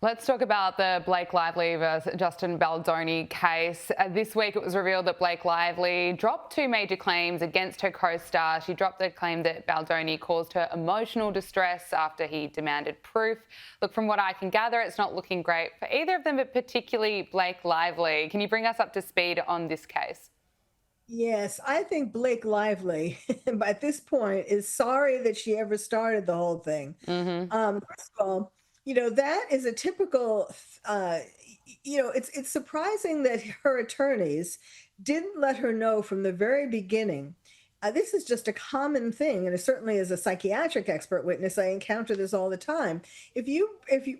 Let's talk about the Blake Lively versus Justin Baldoni case. This week it was revealed that Blake Lively dropped two major claims against her co-star. She dropped the claim that Baldoni caused her emotional distress after he demanded proof. Look, from what I can gather, it's not looking great for either of them, but particularly Blake Lively. Can you bring us up to speed on this case? Yes, I think Blake Lively, at this point, is sorry that she ever started the whole thing. Mm-hmm. First of all, that is a typical, it's surprising that her attorneys didn't let her know from the very beginning. This is just a common thing, and certainly as a psychiatric expert witness, I encounter this all the time. If you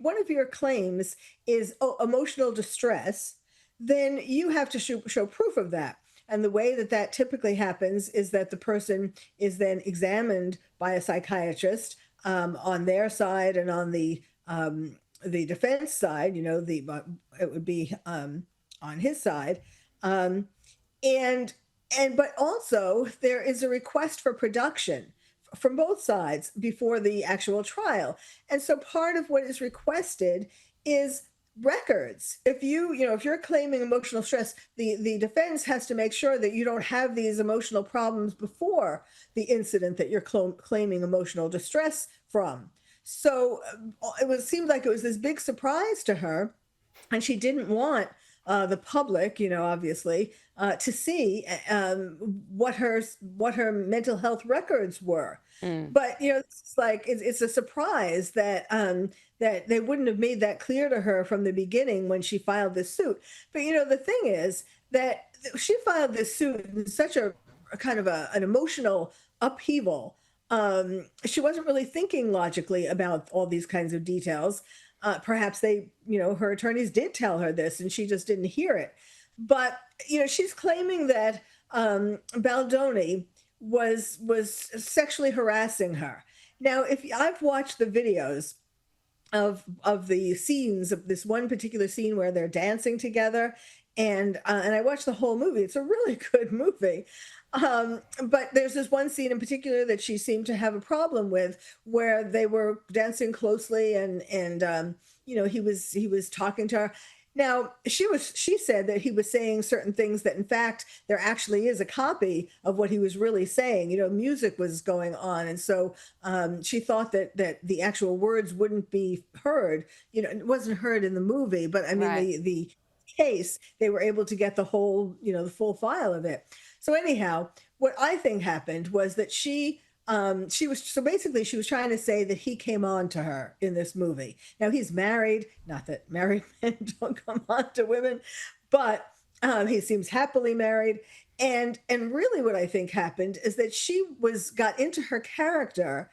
one of your claims is emotional distress, then you have to show proof of that. And the way that that typically happens is that the person is then examined by a psychiatrist on their side and on the defense side. It would be on his side, um, and but also there is a request for production from both sides before the actual trial, and so part of what is requested is records. If you're claiming emotional stress, the defense has to make sure that you don't have these emotional problems before the incident that you're claiming emotional distress from. So seemed like it was this big surprise to her, and she didn't want the public, obviously, to see what her mental health records were. Mm. But it's a surprise that they wouldn't have made that clear to her from the beginning when she filed this suit. But the thing is that she filed this suit in such a kind of an emotional upheaval. She wasn't really thinking logically about all these kinds of details. Perhaps her attorneys did tell her this and she just didn't hear it. But she's claiming that Baldoni was sexually harassing her. Now, if I've watched the videos of the scenes of this one particular scene where they're dancing together, and I watched the whole movie. It's a really good movie. But there's this one scene in particular that she seemed to have a problem with, where they were dancing closely, and he was talking to her. Now, she said that he was saying certain things that in fact there actually is a copy of what he was really saying. Music was going on, and so she thought that the actual words wouldn't be heard. It wasn't heard in the movie, but I mean Right. the case, they were able to get the whole, the full file of it. So anyhow, what I think happened was that she was trying to say that he came on to her in this movie. Now he's married, not that married men don't come on to women, but he seems happily married. And really what I think happened is that she got into her character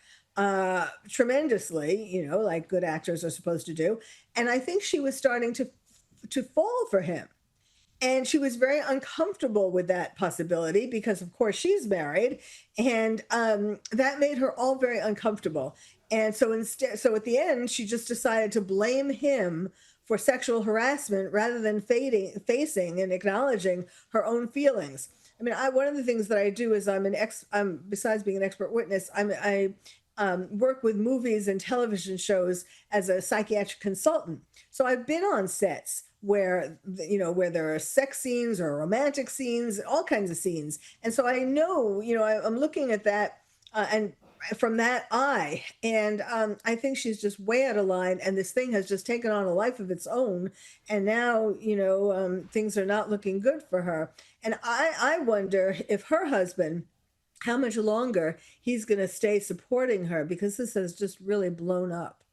tremendously, like good actors are supposed to do. And I think she was starting to fall for him. And she was very uncomfortable with that possibility because, of course, she's married, and that made her all very uncomfortable. And so at the end, she just decided to blame him for sexual harassment rather than facing and acknowledging her own feelings. I mean, one of the things that I do is besides being an expert witness, I work with movies and television shows as a psychiatric consultant. So I've been on sets where there are sex scenes or romantic scenes, all kinds of scenes, and so I know, I'm looking at that, and from that eye, and I think she's just way out of line, and this thing has just taken on a life of its own, and now things are not looking good for her, and I wonder if her husband, how much longer he's going to stay supporting her, because this has just really blown up.